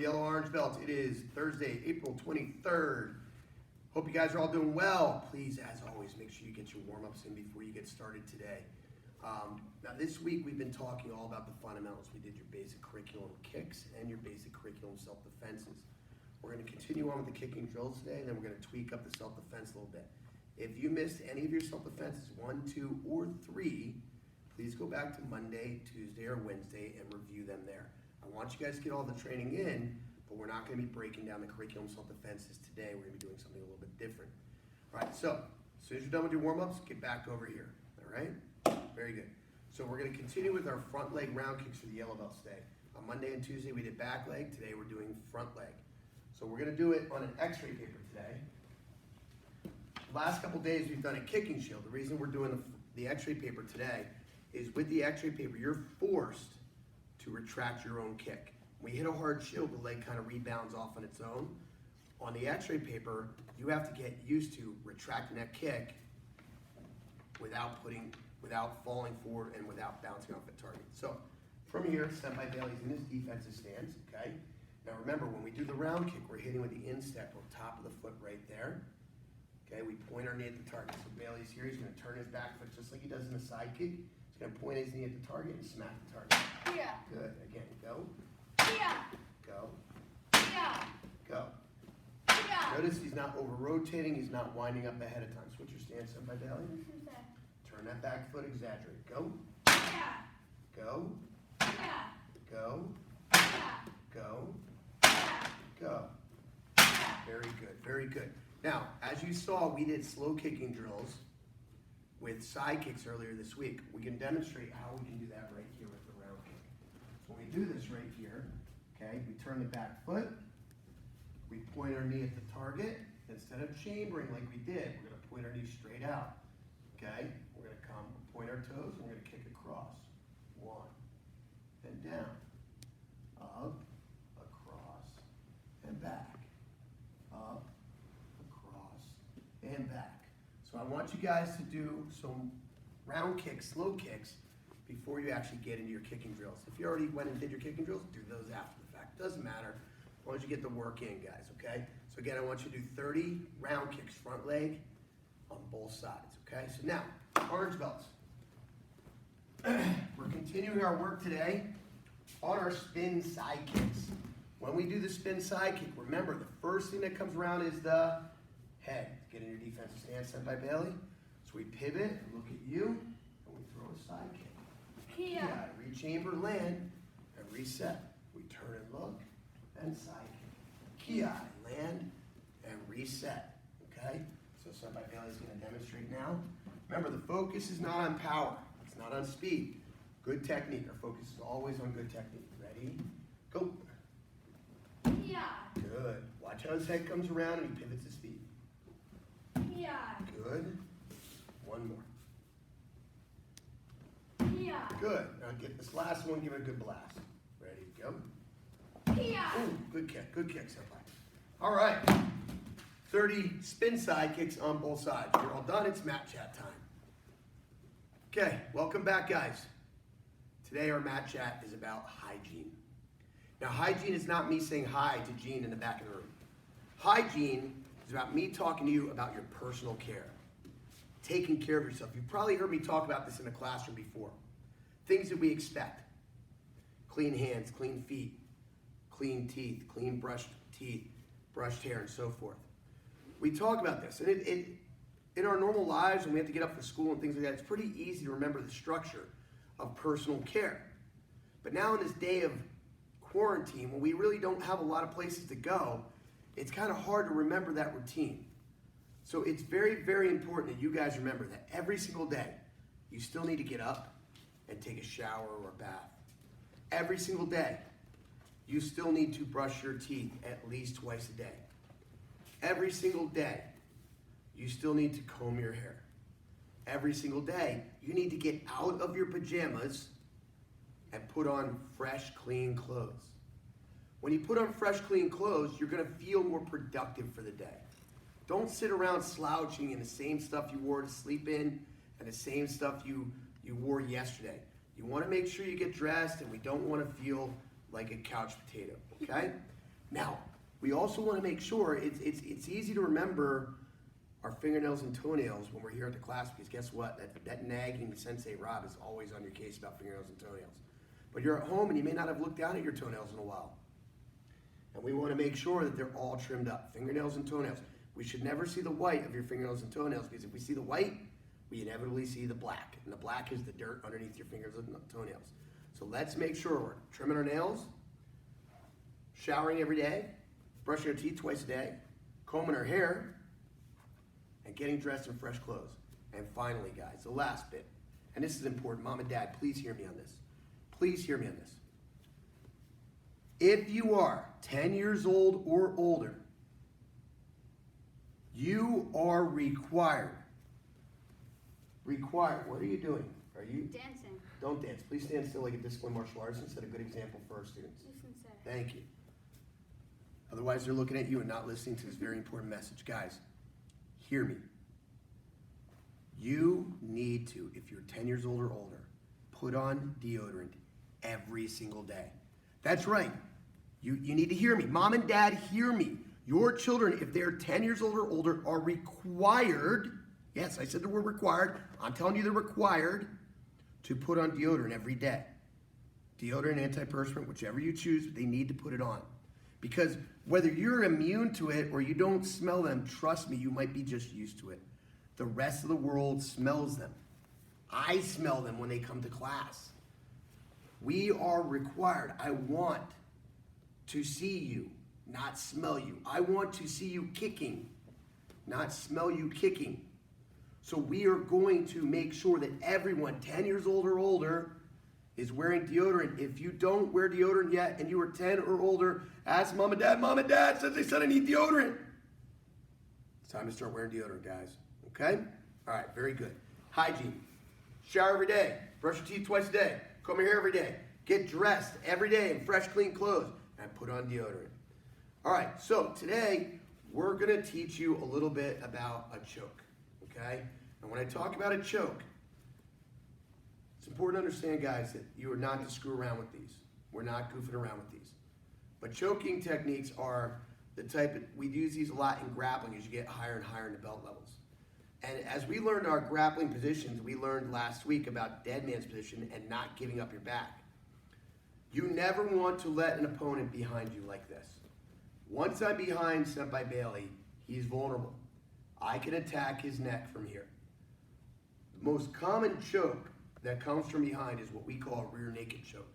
Yellow Orange Belts. It is Thursday, April 23rd. Hope you guys are all doing well. Please, as always, make sure you get your warm-ups in before you get started today. Now this week we've been talking all about the fundamentals. We did your basic curriculum kicks and your basic curriculum self-defenses. We're going to continue on with the kicking drills today, and then we're going to tweak up the self-defense a little bit. If you missed any of your self-defenses, 1, 2, or 3, please go back to Monday, Tuesday, or Wednesday and review them there. I want you guys to get all the training in, but we're not going to be breaking down the curriculum self-defenses today. We're going to be doing something a little bit different. All right, so as soon as you're done with your warm-ups, get back over here. All right? Very good. So we're going to continue with our front leg round kicks for the yellow belts today. On Monday and Tuesday, we did back leg. Today, we're doing front leg. So we're going to do it on an x-ray paper today. Last couple days, we've done a kicking shield. The reason we're doing the x-ray paper today is with the x-ray paper, you're forced to retract your own kick. When we hit a hard shield, the leg kind of rebounds off on its own. On the x-ray paper, you have to get used to retracting that kick without falling forward and without bouncing off the target. So from here, Senpai Bailey's in his defensive stance, okay? Now remember, when we do the round kick, we're hitting with the instep or top of the foot right there. Okay, we point our knee at the target. So Bailey's here, he's gonna turn his back foot just like he does in the side kick. He's gonna point his knee at the target and smack the target. Yeah. Good, again, go. Yeah. Go. Yeah. Go. Yeah. Notice he's not over-rotating, he's not winding up ahead of time. Switch your stance up by Bailey. Turn that back foot, exaggerate. Go. Yeah. Go. Yeah. Go. Yeah. Go. Yeah. Go. Yeah. Very good, very good. Now, as you saw, we did slow kicking drills with side kicks earlier this week. We can demonstrate how we can do that right here with the round kick. So when we do this right here, okay, we turn the back foot, we point our knee at the target. Instead of chambering like we did, we're gonna point our knee straight out, okay? We're gonna come, point our toes, and we're gonna kick across. 1, then down, up, across, and back, up, across, and back. So I want you guys to do some round kicks, slow kicks, before you actually get into your kicking drills. If you already went and did your kicking drills, do those after the fact. Doesn't matter, as long as you get the work in, guys, okay? So again, I want you to do 30 round kicks, front leg, on both sides, okay? So now, orange belts. We're continuing our work today on our spin side kicks. When we do the spin side kick, remember the first thing that comes around is the head. Get in your defensive stance, Senpai Bailey. So we pivot and look at you, and we throw a side kick. Yeah. Rechamber, land, and reset. We turn and look, and side kick. Ki, land, and reset. Okay? So Senpai Bailey's going to demonstrate now. Remember, the focus is not on power. It's not on speed. Good technique. Our focus is always on good technique. Ready? Go. Yeah. Good. Watch how his head comes around and he pivots his feet. Yeah. Good. One more. Yeah. Good. Now get this last one, give it a good blast. Ready, go. Yeah. Ooh, good kick, Senpai. All right. 30 spin side kicks on both sides. You're all done, it's mat chat time. Okay, welcome back, guys. Today our mat chat is about hygiene. Now, hygiene is not me saying hi to Gene in the back of the room. Hygiene is about me talking to you about your personal care. Taking care of yourself. You've probably heard me talk about this in the classroom before. Things that we expect. Clean hands, clean feet, clean teeth, clean brushed teeth, brushed hair, and so forth. We talk about this, and in our normal lives, when we have to get up for school and things like that, it's pretty easy to remember the structure of personal care. But now in this day of quarantine, when we really don't have a lot of places to go, it's kind of hard to remember that routine. So it's very, very important that you guys remember that every single day, you still need to get up and take a shower or a bath. Every single day, you still need to brush your teeth at least twice a day. Every single day, you still need to comb your hair. Every single day, you need to get out of your pajamas and put on fresh, clean clothes. When you put on fresh, clean clothes, you're gonna feel more productive for the day. Don't sit around slouching in the same stuff you wore to sleep in and the same stuff you wore yesterday. You wanna make sure you get dressed, and we don't wanna feel like a couch potato, okay? Now, we also want to make sure it's easy to remember our fingernails and toenails when we're here at the class, because guess what? That nagging Sensei Rob is always on your case about fingernails and toenails. But you're at home and you may not have looked down at your toenails in a while. And we want to make sure that they're all trimmed up, fingernails and toenails. We should never see the white of your fingernails and toenails, because if we see the white, we inevitably see the black. And the black is the dirt underneath your fingers and toenails. So let's make sure we're trimming our nails, showering every day, brushing our teeth twice a day, combing our hair, and getting dressed in fresh clothes. And finally, guys, the last bit, and this is important. Mom and Dad, please hear me on this. Please hear me on this. If you are 10 years old or older, you are required. Required. What are you doing? Are you? Dancing. Don't dance. Please stand still like a disciplined martial artist and set a good example for our students. Thank you. Otherwise, they're looking at you and not listening to this very important message. Guys, hear me. You need to, if you're 10 years old or older, put on deodorant every single day. That's right. You need to hear me. Mom and Dad, hear me. Your children, if they're 10 years old or older, are required, yes, I said the word required, I'm telling you they're required to put on deodorant every day. Deodorant, antiperspirant, whichever you choose, they need to put it on. Because whether you're immune to it or you don't smell them, trust me, you might be just used to it. The rest of the world smells them. I smell them when they come to class. We are required. I want to see you, not smell you. I want to see you kicking, not smell you kicking. So we are going to make sure that everyone 10 years old or older is wearing deodorant. If you don't wear deodorant yet and you are 10 or older, ask Mom and Dad. Mom and Dad says they said I need deodorant. It's time to start wearing deodorant, guys. Okay? All right, very good. Hygiene. Shower every day. Brush your teeth twice a day. Comb your hair every day. Get dressed every day in fresh, clean clothes. And put on deodorant. All right, so today we're going to teach you a little bit about a choke. Okay? And when I talk about a choke, it's important to understand, guys, that you are not to screw around with these. We're not goofing around with these. But choking techniques are the type that we use these a lot in grappling as you get higher and higher in the belt levels. And as we learned our grappling positions, we learned last week about dead man's position and not giving up your back. You never want to let an opponent behind you like this. Once I'm behind Senpai Bailey, he's vulnerable. I can attack his neck from here. The most common choke that comes from behind is what we call a rear naked choke.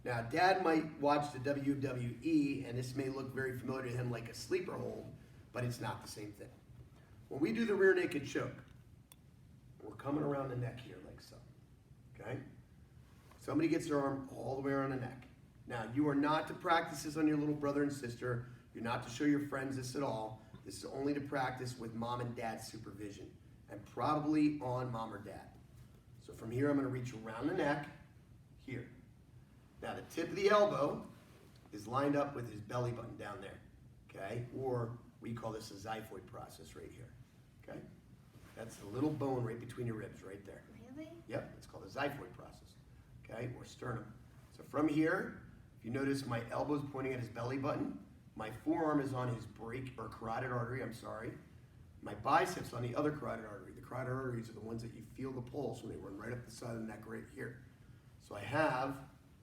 Now, Dad might watch the WWE, and this may look very familiar to him like a sleeper hold, but it's not the same thing. When we do the rear naked choke, we're coming around the neck here like so, okay? Somebody gets their arm all the way around the neck. Now, you are not to practice this on your little brother and sister. You're not to show your friends this at all. This is only to practice with Mom and Dad's supervision, and probably on Mom or Dad. So from here, I'm going to reach around the neck, here. Now, the tip of the elbow is lined up with his belly button down there, okay? Or we call this a xiphoid process right here, okay? That's the little bone right between your ribs right there. Really? Yep, it's called a xiphoid process, okay? Or sternum. So from here, if you notice my elbow's pointing at his belly button, my forearm is on his carotid artery, My biceps on the other carotid artery. The carotid arteries are the ones that you feel the pulse when they run right up the side of the neck right here. So I have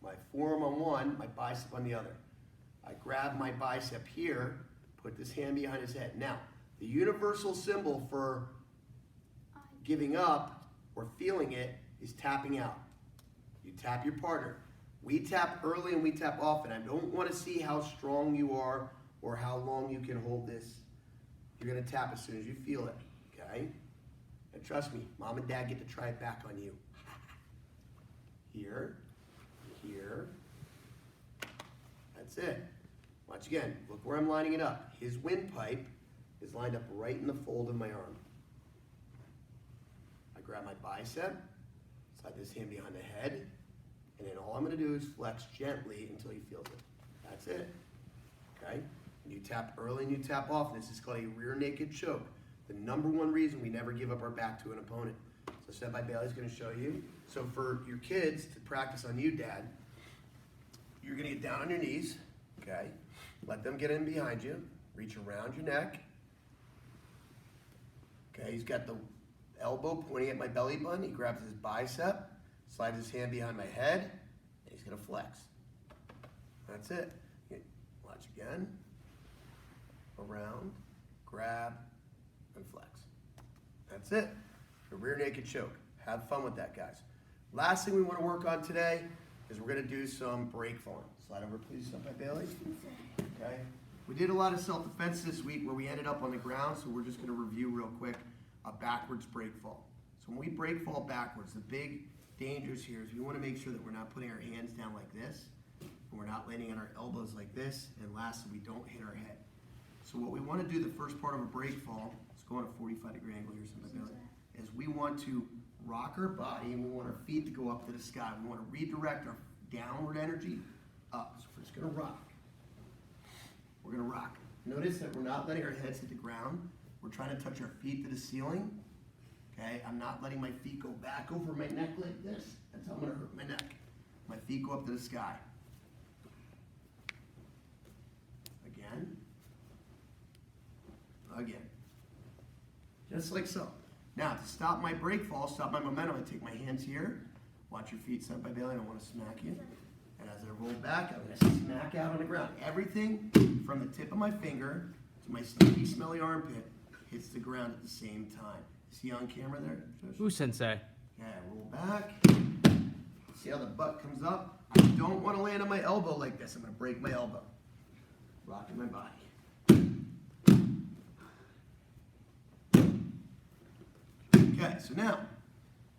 my forearm on one, my bicep on the other. I grab my bicep here, put this hand behind his head. Now, the universal symbol for giving up or feeling it is tapping out. You tap your partner. We tap early and we tap often. I don't want to see how strong you are or how long you can hold this. You're going to tap as soon as you feel it, okay? And trust me, Mom and Dad get to try it back on you. Here, here. That's it. Watch again. Look where I'm lining it up. His windpipe is lined up right in the fold of my arm. I grab my bicep, slide this hand behind the head, and then all I'm going to do is flex gently until he feels it. That's it. Okay? And you tap early and you tap often. This is called a rear naked choke. The number one reason we never give up our back to an opponent. So Senpai Bailey's going to show you. So for your kids to practice on you, Dad, you're going to get down on your knees. Okay? Let them get in behind you. Reach around your neck. Okay, he's got the elbow pointing at my belly button. He grabs his bicep, slides his hand behind my head, and he's gonna flex. That's it. Watch again. Around, grab, and flex. That's it. The rear naked choke. Have fun with that, guys. Last thing we want to work on today is we're going to do some break falling. Slide over, please, Senpai Bailey. Okay. We did a lot of self-defense this week where we ended up on the ground, so we're just going to review real quick a backwards break fall. So when we break fall backwards, the big dangers here is we want to make sure that we're not putting our hands down like this, and we're not landing on our elbows like this, and lastly, we don't hit our head. So what we want to do the first part of a break fall, let's go on a 45-degree angle here, Senpai Bailey, is we want to rock our body and we want our feet to go up to the sky. We want to redirect our downward energy up. So we're just going to rock. We're going to rock. Notice that we're not letting our heads hit the ground. We're trying to touch our feet to the ceiling. Okay, I'm not letting my feet go back over my neck like this. That's how I'm going to hurt my neck. My feet go up to the sky. Again. Again. Just like so. Now, to stop my break fall, stop my momentum, I take my hands here. Watch your feet, Senpai Bailey, I don't want to smack you. And as I roll back, I'm going to smack out on the ground. Everything from the tip of my finger to my stinky, smelly armpit hits the ground at the same time. See on camera there? Ooh, Sensei. Yeah, roll back. See how the butt comes up? I don't want to land on my elbow like this. I'm going to break my elbow. Rocking my body. Okay, so now,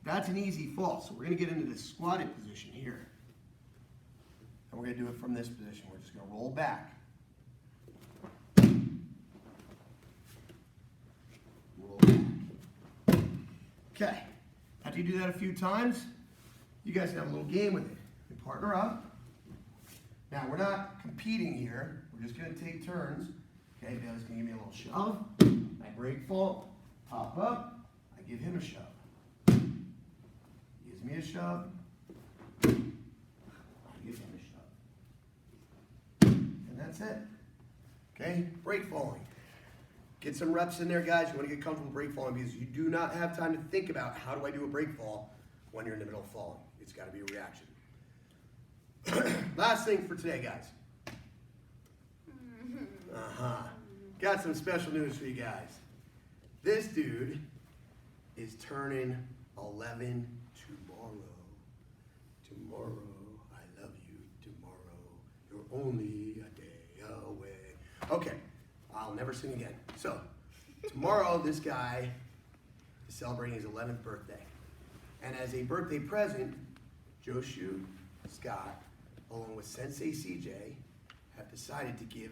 that's an easy fall. So we're going to get into this squatted position here. And we're going to do it from this position. We're just going to roll back. Roll back. Okay, after you do that a few times, you guys can have a little game with it. You partner up. Now, we're not competing here. We're just going to take turns. Okay, Bailey's going to give me a little shove. I break fall, pop up. I give him a shove. He gives me a shove. I give him a shove. And that's it. Okay? Break falling. Get some reps in there, guys. You want to get comfortable break falling because you do not have time to think about how do I do a break fall when you're in the middle of falling. It's got to be a reaction. Last thing for today, guys. Got some special news for you guys. This dude is turning 11 tomorrow. Tomorrow, I love you. Tomorrow, you're only a day away. Okay, I'll never sing again. So, tomorrow this guy is celebrating his 11th birthday. And as a birthday present, Joshu, Scott, along with Sensei CJ, have decided to give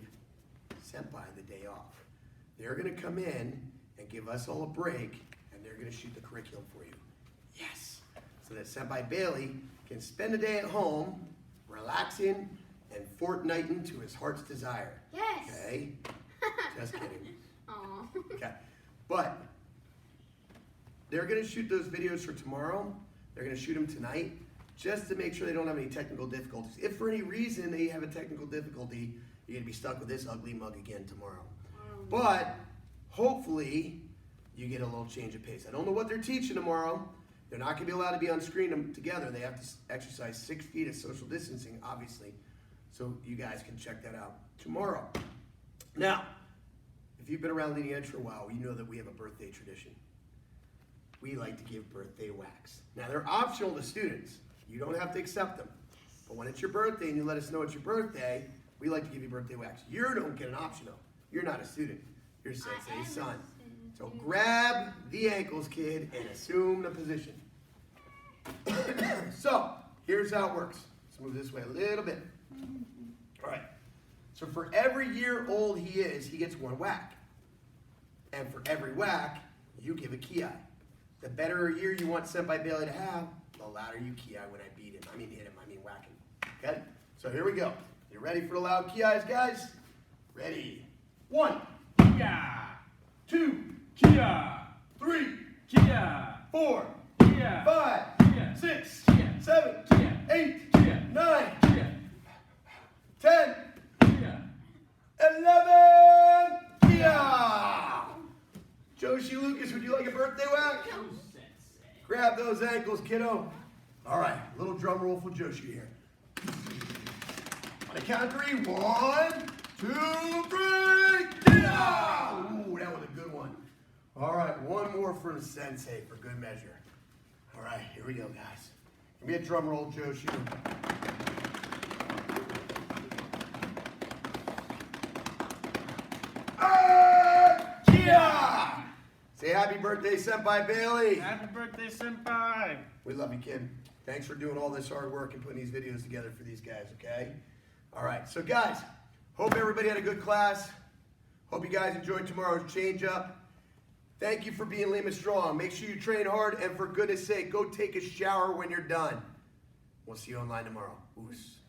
Senpai the day off. They're gonna come in and give us all a break, and they're gonna shoot the curriculum for you. Yes! So that Senpai Bailey can spend the day at home, relaxing, and Fortniting to his heart's desire. Yes! Okay? Just kidding. Aw. Okay. But they're gonna shoot those videos for tomorrow. They're gonna shoot them tonight, just to make sure they don't have any technical difficulties. If for any reason they have a technical difficulty, you're gonna be stuck with this ugly mug again tomorrow. But hopefully you get a little change of pace. I don't know what they're teaching tomorrow. They're not gonna be allowed to be on screen together. They have to exercise 6 feet of social distancing, obviously. So you guys can check that out tomorrow. Now, if you've been around Leading Edge for a while, you know that we have a birthday tradition. We like to give birthday wax. Now, they're optional to students. You don't have to accept them. But when it's your birthday and you let us know it's your birthday, we like to give you birthday wax. You don't get an optional. You're not a student. You're Sensei's son. So grab the ankles, kid, and assume the position. So, here's how it works. Let's move this way a little bit. All right. So for every year old he is, he gets 1 whack. And for every whack, you give a ki. The better year you want Senpai Bailey to have, the louder you ki when I beat him. I mean hit him, I mean whack him. Okay? So here we go. You ready for the loud ki's, guys? Ready. 1, Kia! 2, Kia! 3, Kia! 4, Kia! 5, Kia! 6, Kia! 7, Kia! 8, Kia! 9, Kia! 10, Kia! 11. Yeah. Joshi Lucas, would you like a birthday whack? Grab those ankles, kiddo. All right, little drum roll for Joshi here. On the count of 3, 1, 2, 3, yeah! Ooh, that was a good one. All right, one more for the sensei for good measure. All right, here we go, guys. Give me a drum roll, Joshi. Yeah! Say happy birthday, Senpai Bailey. Happy birthday, Senpai. We love you, Kim. Thanks for doing all this hard work and putting these videos together for these guys, okay? All right, so guys, hope everybody had a good class. Hope you guys enjoyed tomorrow's change up. Thank you for being Lima Strong. Make sure you train hard, and for goodness sake, go take a shower when you're done. We'll see you online tomorrow. Oos.